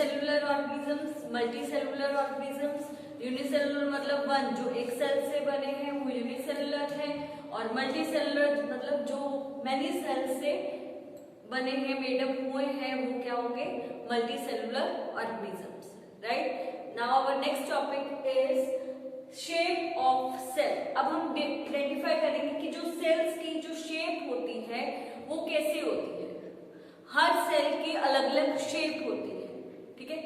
Unicellular organisms, multi cellular organisms. Unicellular मतलब one, जो एक सेल से बने हैं वो यूनिसेलुलर है, और मल्टी सेलुलर मतलब जो मैनी सेल से बने हैं, मेडअप हुए हैं, वो क्या होंगे? Multicellular organisms, right. Now our next topic is shape of cell. अब हम आइडेंटिफाई करेंगे कि जो सेल्स की जो शेप होती है वो कैसे होती है। हर सेल की अलग अलग शेप होती है, ठीक है।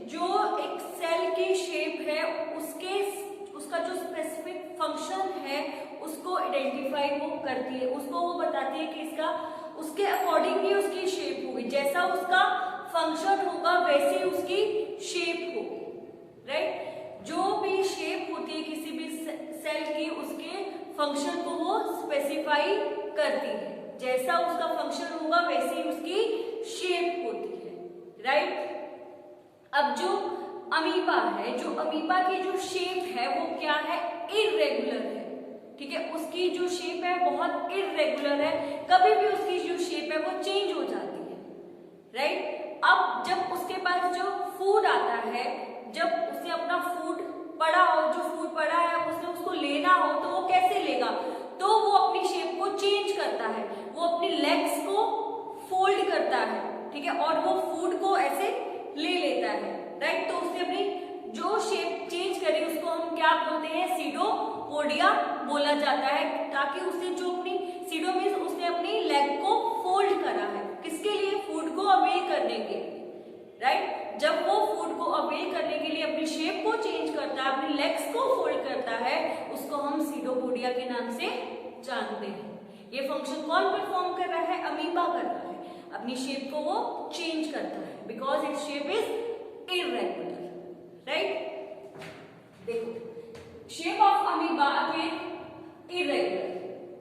जो एक सेल की शेप है उसका जो स्पेसिफिक फंक्शन है उसको आइडेंटिफाई वो करती है, उसको वो बताती है कि इसका उसके अकॉर्डिंग ही उसकी शेप होगी, जैसा उसका फंक्शन होगा वैसी उसकी शेप होगी, राइट। जो भी शेप होती है किसी भी सेल की, उसके फंक्शन को वो स्पेसिफाई करती है, जैसा उसका फंक्शन होगा वैसी उसकी शेप होती है, राइट। अब जो अमीबा है, जो अमीबा की जो शेप है वो क्या है? इर्रेगुलर है, ठीक है। उसकी जो शेप है बहुत इर्रेगुलर है, कभी भी उसकी जो शेप है वो चेंज हो जाती है, राइट। अब जब उसके पास जो फूड आता है, जब उसे अपना फूड पड़ा हो, जो फूड पड़ा है उसने उसको लेना हो तो वो कैसे लेगा? तो वो अपनी शेप को चेंज करता है, वो अपनी लेग्स को फोल्ड करता है, ठीक है, और वो फूड को ऐसे ले लेता है, राइट। तो उसने अपनी जो शेप चेंज करी उसको हम क्या बोलते हैं? सीडोपोडिया बोला जाता है, ताकि उसने जो अपनी सीडो मींस उसने अपनी लेग को फोल्ड करा है, किसके लिए? फूड को अवेल करने के लिए, राइट। जब वो फूड को अवेल करने के लिए अपनी शेप को चेंज करता है, अपनी लेग्स को फोल्ड करता है, उसको हम सीडोपोडिया के नाम से जानते हैं। ये फंक्शन कौन परफॉर्म कर रहा है? अमीबा कर रहा है, अपनी शेप को वो चेंज करता है, because its shape is irregular, right. देखो, shape of amoeba is irregular,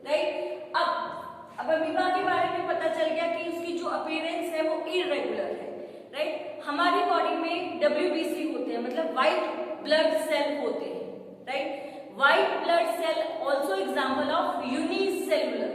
right. अब अमीबा के बारे में पता चल गया कि उसकी जो अपीयरेंस है वो इर्रेगुलर है, राइट। हमारी बॉडी में WBC होते हैं, मतलब व्हाइट ब्लड सेल होते हैं, right. White blood cell also example of unicellular,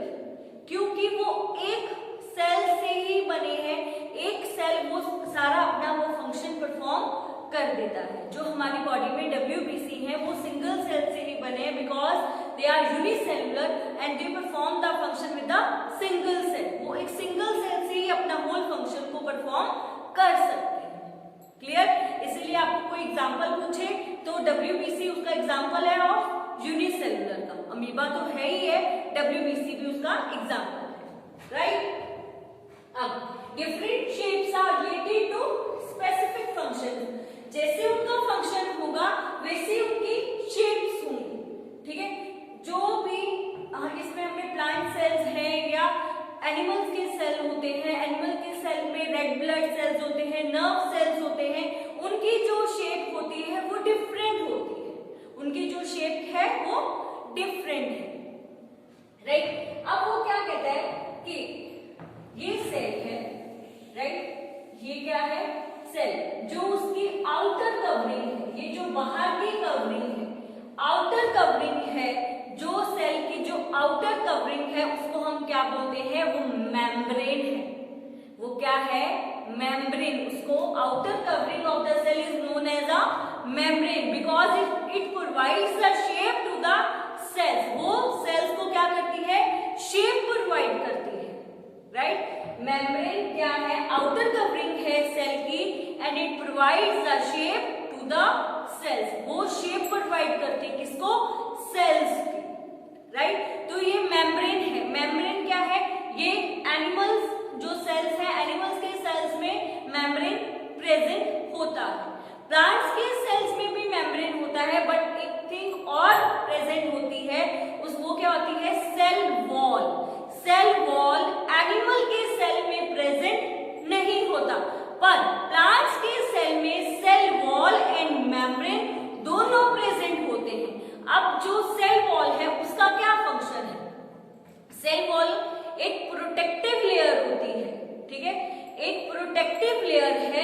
क्योंकि वो एक सेल से ही बने हैं, एक सेल वो सारा अपना वो फंक्शन परफॉर्म कर देता है। जो हमारी बॉडी में WBC है वो सिंगल सेल से ही बने हैं, because they are unicellular and they perform the function with the single cell. वो एक सिंगल सेल से ही अपना होल फंक्शन को परफॉर्म कर सकते हैं, क्लियर। इसीलिए आपको कोई एग्जांपल पूछे तो WBC उसका एग्जांपल है ऑफ यूनिसेलुलर का, अमीबा तो है ही है, WBC भी उसका एग्जांपल है, राइट। अब different shapes are related to specific function, जैसे उनका फंक्शन होगा वैसे उनकी शेप्स होंगी, ठीक है। जो भी इसमें हमें प्लांट सेल्स हैं या एनिमल्स के सेल होते हैं, एनिमल के सेल में रेड ब्लड सेल्स होते हैं, नर्व सेल्स होते हैं, उनकी जो शेप होती है वो डिफरेंट होती है, उनकी जो शेप है वो डिफरेंट है, राइट। अब वो क्या कहता है कि ये सेल है, राइट, ये क्या है? सेल। जो उसकी आउटर कवरिंग है, ये जो बाहर की कवरिंग है, आउटर कवरिंग है, जो सेल की जो आउटर कवरिंग है उसको हम क्या बोलते हैं? वो मेम्ब्रेन है। वो क्या है? मेम्ब्रेन। उसको outer covering of the cell is known as a membrane, because it provides the shape to the cells. वो सेल्स को क्या करती है? शेप प्रोवाइड करती है, राइट। मेम्ब्रेन क्या है? आउटर कवरिंग है सेल की and it provides the shape to the cells. वो शेप प्रोवाइड करती है किसको? सेल्स की, राइट। तो ये मेम्ब्रेन है। मेम्ब्रेन क्या है? ये एनिमल्स जो सेल्स हैं, एनिमल्स के सेल्स में मेम्ब्रेन प्रेजेंट होता है। प्लांट्स के सेल्स में भी मेम्ब्रेन होता है, बट एक थिंग और प्रेजेंट होती है, वो क्या होती है? Cell wall. Cell wall animal के सेल में प्रेजेंट नहीं होता, पर प्लांट्स के सेल में सेल वॉल एंड मेम्ब्रेन दोनों प्रेजेंट होते हैं। अब जो सेल वॉल है उसका क्या फंक्शन है? सेल वॉल एक प्रोटेक्टिव लेयर होती है, ठीक है, एक प्रोटेक्टिव लेयर है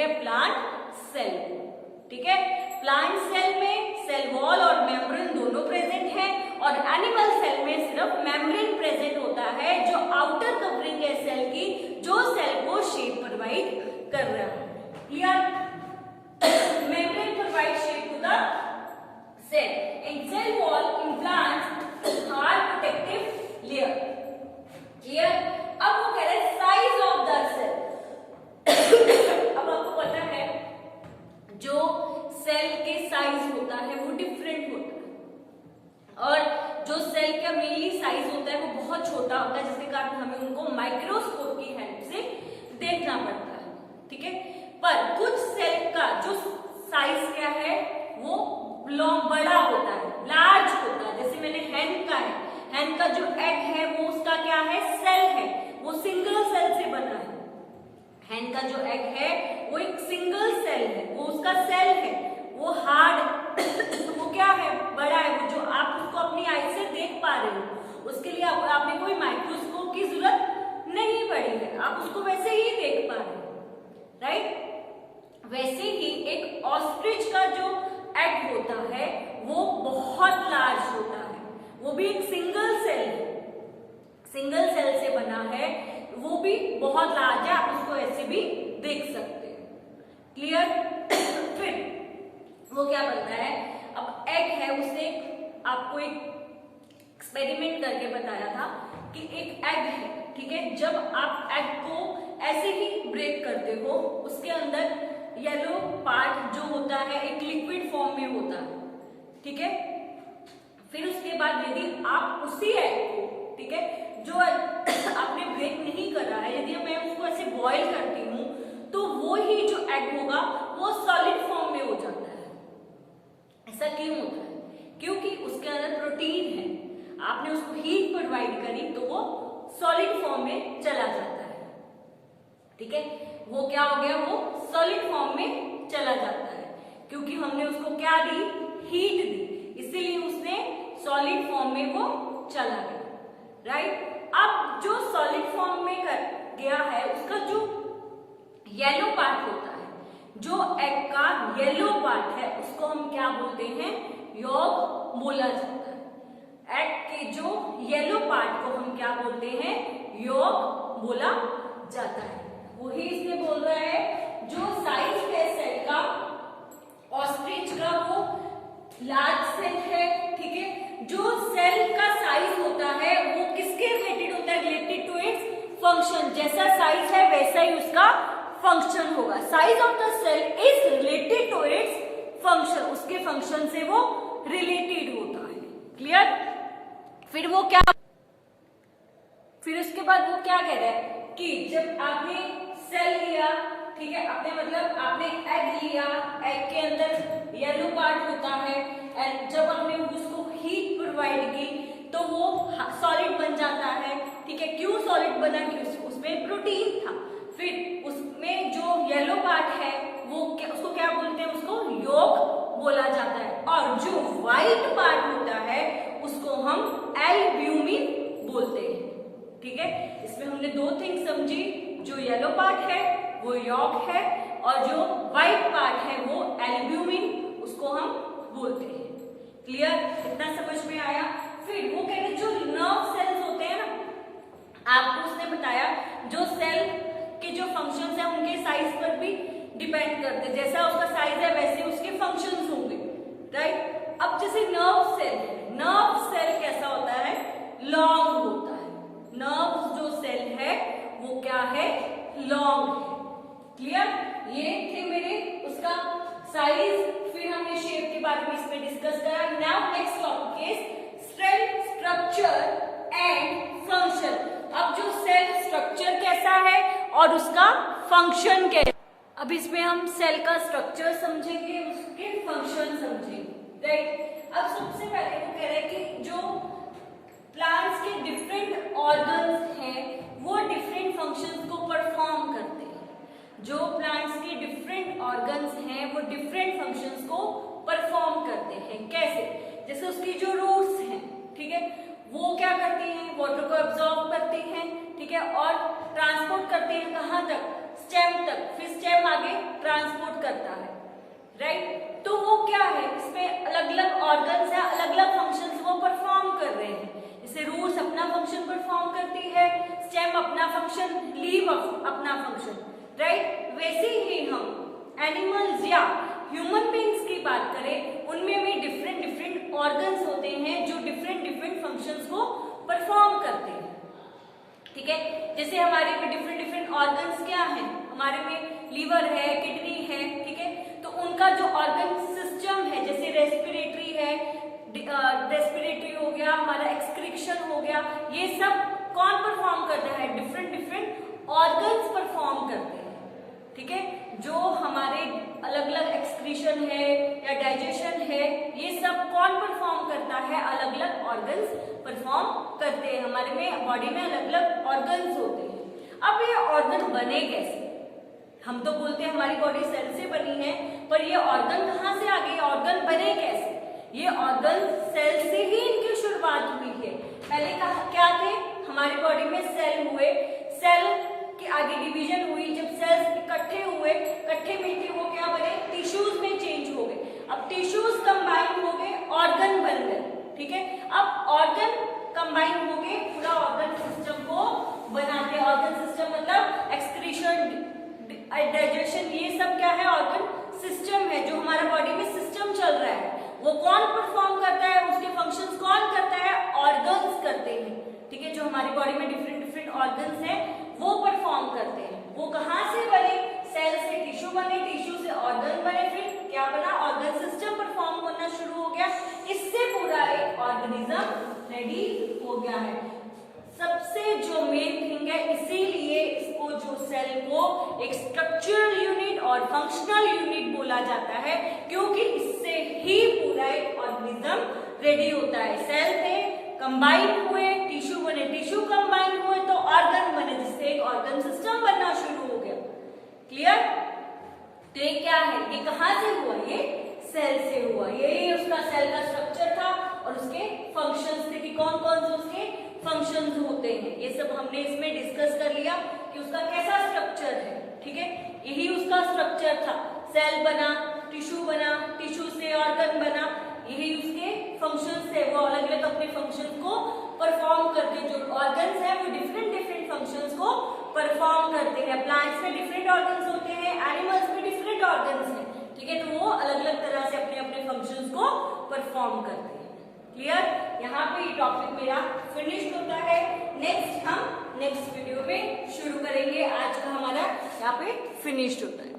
हैं प्लांट सेल को। ठीक है, प्लांट सेल में सेल वॉल और मेम्ब्रेन दोनों प्रेजेंट है, और एनिमल सेल में सिर्फ मेम्ब्रेन प्रेजेंट होता है जो आउटर कवरिंग है सेल की, जो सेल को शेप प्रोवाइड कर रहा है। Clear? Membrane provide shape to the cell and cell wall in plants are protective layer. Clear? अब वो कह रहे हैं साइज ऑफ द सेल। अब आपको पता है जो सेल के साइज होता है वो डिफरेंट होता है, और जो सेल का मेनली साइज होता है वो बहुत छोटा होता है, जिसके कारण हमें उनको माइक्रोस्कोप की हेल्प से देखना पड़ता है। ठीक है, पर कुछ सेल का जो साइज क्या है वो बड़ा होता है, लार्ज होता है। जैसे मैंने हैन का है, हैन का जो एग है वो उसका क्या है, सेल है, वो सिंगल सेल से बना है। हैन का जो एग है वो एक सिंगल सेल है, वो उसका सेल है, वो हार्ड वो क्या है, बड़ा है, वो जो आप उसको अपनी आई से देख पा रहे हो, उसके लिए आपने कोई माइक्रोस्कोप की जरूरत नहीं पड़ी है, आप उसको वैसे ही देख पा रहे हो। राइट? वैसे ही एक ऑस्ट्रिच का जो एग होता है वो बहुत लार्ज होता है, वो भी एक सिंगल सेल है, सिंगल सेल से बना है, वो भी बहुत लार्ज है, आप उसको ऐसे भी देख सकते हैं। क्लियर? फिर वो क्या बनता है, अब एग है, उसने आपको एक एक्सपेरिमेंट करके बताया था कि एक एग है, ठीक है, जब आप एग को ऐसे ही ब्रेक करते हो, उसके अंदर येलो पार्ट जो होता है एक लिक्विड फॉर्म में होता है। ठीक है, फिर उसके बाद यदि आप उसी एग को, ठीक है, जो आपने ब्रेक नहीं करा है, यदि मैं उसको ऐसे बॉईल करती हूँ तो वो ही जो एग होगा वो सॉलिड फॉर्म में हो जाता है। ऐसा क्यों होता है? क्योंकि उसके अंदर प्रोटीन है, आपने उसको हीट प्रोवाइड करी तो वो सॉलिड फॉर्म में चला जाता है। ठीक है, वो क्या हो गया, वो सॉलिड फॉर्म में चला जाता है, क्योंकि हमने उसको क्या दी, हीट दी, इसीलिए उसने सॉलिड फॉर्म में वो चला गया। राइट? अब जो सॉलिड फॉर्म में कर गया है उसका जो येलो पार्ट होता है, जो एग का येलो पार्ट है, उसको हम क्या बोलते हैं, यॉक बोला जाता है। एग के जो येलो पार्ट को हम क्या बोलते हैं, यॉक बोला जाता है। वही इसमें बोल रहा है जो साइज है सेल का, ऑस्ट्रिच का वो लार्ज सेल है। ठीक है, जो सेल का साइज होता है वो किसके रिलेटेड होता है, रिलेटेड टू इट्स फंक्शन। जैसा साइज है वैसा ही उसका फंक्शन होगा। Size of the cell is related to its function, उसके फंक्शन से वो रिलेटेड होता है। क्लियर? फिर वो क्या, फिर उसके बाद वो क्या कह रहा है कि जब आपने सेल लिया, ठीक है, आपने मतलब आपने एग लिया, एग के अंदर येलो पार्ट होता है, एंड जब आपने उसको हीट प्रोवाइड की तो वो सॉलिड बन जाता है। ठीक है, क्यों सॉलिड बना, क्योंकि उसमें प्रोटीन था। फिर उसमें जो येलो पार्ट है वो उसको क्या बोलते हैं, उसको योक बोला जाता है, और जो व्हाइट पार्ट होता है उसको हम एल्ब्यूमिन बोलते हैं। ठीक है, इसमें हमने दो थिंग समझी, जो येलो पार्ट है वो यॉक है, और जो व्हाइट पार्ट है वो एल्ब्यूमिन, उसको हम बोलते हैं। क्लियर? इतना समझ में आया? फिर वो कहते हैं जो नर्व सेल्स होते हैं ना, आपको उसने बताया जो सेल के जो फंक्शंस हैं उनके साइज पर भी डिपेंड करते हैं, जैसा उसका साइज है वैसे उसके फंक्शंस होंगे। राइट? अब जैसे नर्व सेल है, नर्व सेल कैसा होता है, लॉन्ग होता है। नर्व जो सेल है वो क्या है, लॉन्ग है। क्लियर? ये थे मेरे उसका साइज, फिर हमने शेप के बारे में इसमें डिस्कस करा। Now next topic is cell structure and function. अब जो सेल स्ट्रक्चर कैसा है और उसका फंक्शन क्या है, अब इसमें हम सेल का स्ट्रक्चर समझेंगे, उसके फंक्शन समझेंगे। राइट? अब सबसे पहले वो कह रहे हैं कि जो प्लांट्स के डिफरेंट ऑर्गन्स हैं वो डिफरेंट फंक्शंस को परफॉर्म करते हैं। जो प्लांट्स के डिफरेंट ऑर्गन्स हैं वो डिफरेंट फंक्शंस को परफॉर्म करते हैं। कैसे? जैसे उसकी जो रूट्स हैं, ठीक है, वो क्या करती हैं, वाटर को एब्जॉर्ब करती हैं, ठीक है, और ट्रांसपोर्ट करते हैं कहाँ तक, स्टेम तक, फिर स्टेम आगे ट्रांसपोर्ट करता है, राइट। तो वो क्या है, इसमें अलग अलग ऑर्गन्स है, अलग अलग फंक्शंस वो परफॉर्म कर रहे हैं। जैसे रूट्स अपना फंक्शन परफॉर्म करती है, स्टेम अपना फंक्शन, लीफ अपना फंक्शन, राइट। वैसे ही हम एनिमल्स या ह्यूमन बीइंग्स की बात करें, उनमें भी डिफरेंट डिफरेंट ऑर्गन्स होते हैं जो डिफरेंट डिफरेंट फंक्शंस को परफॉर्म करते हैं, ठीक है। जैसे हमारे में डिफरेंट डिफरेंट ऑर्गन्स क्या हैं, हमारे में लीवर है, किडनी है, ठीक है। तो उनका जो ऑर्गन सिस्टम है, जैसे रेस्पिरेटरी है, रेस्पिरेटरी हो गया, हमारा एक्सक्रीशन हो गया, ये सब कौन परफॉर्म करता है, डिफरेंट डिफरेंट ऑर्गन्स परफॉर्म करते हैं, ठीक है। जो हमारे अलग अलग एक्सक्रीशन है या डाइजेशन है, ये सब कौन परफॉर्म करता है, अलग अलग ऑर्गन्स परफॉर्म करते हैं। हमारे में बॉडी में अलग अलग ऑर्गन्स होते हैं। अब ये ऑर्गन बने कैसे, हम तो बोलते हैं हमारी बॉडी सेल से बनी है, पर ये ऑर्गन कहाँ से आ गए, ऑर्गन बने कैसे। ये ऑर्गन सेल से ही इनकी शुरुआत हुई है। पहले क्या थे, हमारी बॉडी में सेल हुए, सेल के आगे डिवीजन हुई, जब सेल्स इकट्ठे हुए, इकट्ठे मिलके वो क्या बने, टिश्यूज में चेंज हो गए। अब टिश्यूज कंबाइन हो गए, ऑर्गन बन गए, ठीक है। अब ऑर्गन कंबाइन हो गए, पूरा ऑर्गन सिस्टम को बनाते हैं। ऑर्गन सिस्टम मतलब एक्सक्रीशन, डाइजेशन, ये सब क्या है, ऑर्गन सिस्टम है। जो हमारा बॉडी में सिस्टम चल रहा है, वो कौन परफॉर्म करता है, उसके फंक्शंस कौन करता है, ऑर्गन्स करते हैं, ठीक है। जो हमारी बॉडी में डिफरेंट डिफरेंट ऑर्गन्स हैं, वो परफॉर्म करते हैं। वो कहाँ से बने, सेल से टिश्यू बने, टिश्यू से ऑर्गन बने, फिर क्या बना, ऑर्गन सिस्टम परफॉर्म करना शुरू हो गया। इससे पूरा एक ऑर्गेनिज्म रेडी हो गया है। सबसे जो मेन थिंग है, इसीलिए इसको, जो सेल को एक स्ट्रक्चरल यूनिट और फंक्शनल यूनिट बोला जाता है, क्योंकि इससे ही पूरा एक ऑर्गेनिज्म रेडी होता है। सेल थे, कंबाइन हुए, टिश्यू बने, टिश्यू कंबाइन हुए तो ऑर्गन बने, जिससे एक ऑर्गन सिस्टम बनना शुरू हो गया। क्लियर। तो ये क्या है, ये कहां से हुआ, ये सेल से हुआ। यही उसका सेल का स्ट्रक्चर था और उसके फंक्शंस थे कि कौन कौन से उसके फंक्शंस होते हैं। ये सब हमने इसमें डिस्कस कर लिया कि उसका कैसा स्ट्रक्चर है, ठीक है। यही उसका स्ट्रक्चर था, सेल बना, टिश्यू बना, टिश्यू से ऑर्गन बना, यही उसके फंक्शंस है। वो अलग अलग अपने फंक्शंस को परफॉर्म करते हैं। जो ऑर्गन्स हैं वो डिफरेंट डिफरेंट फंक्शंस को परफॉर्म करते हैं। प्लांट्स में डिफरेंट ऑर्गन्स होते हैं, एनिमल्स में डिफरेंट ऑर्गन्स हैं, ठीक है। तो वो अलग अलग तरह से अपने अपने फंक्शंस को परफॉर्म करते हैं। क्लियर। यहाँ पे ये टॉपिक मेरा फिनिश्ड होता है। नेक्स्ट हम नेक्स्ट वीडियो में शुरू करेंगे। आज का हमारा यहाँ पे फिनिश्ड होता है।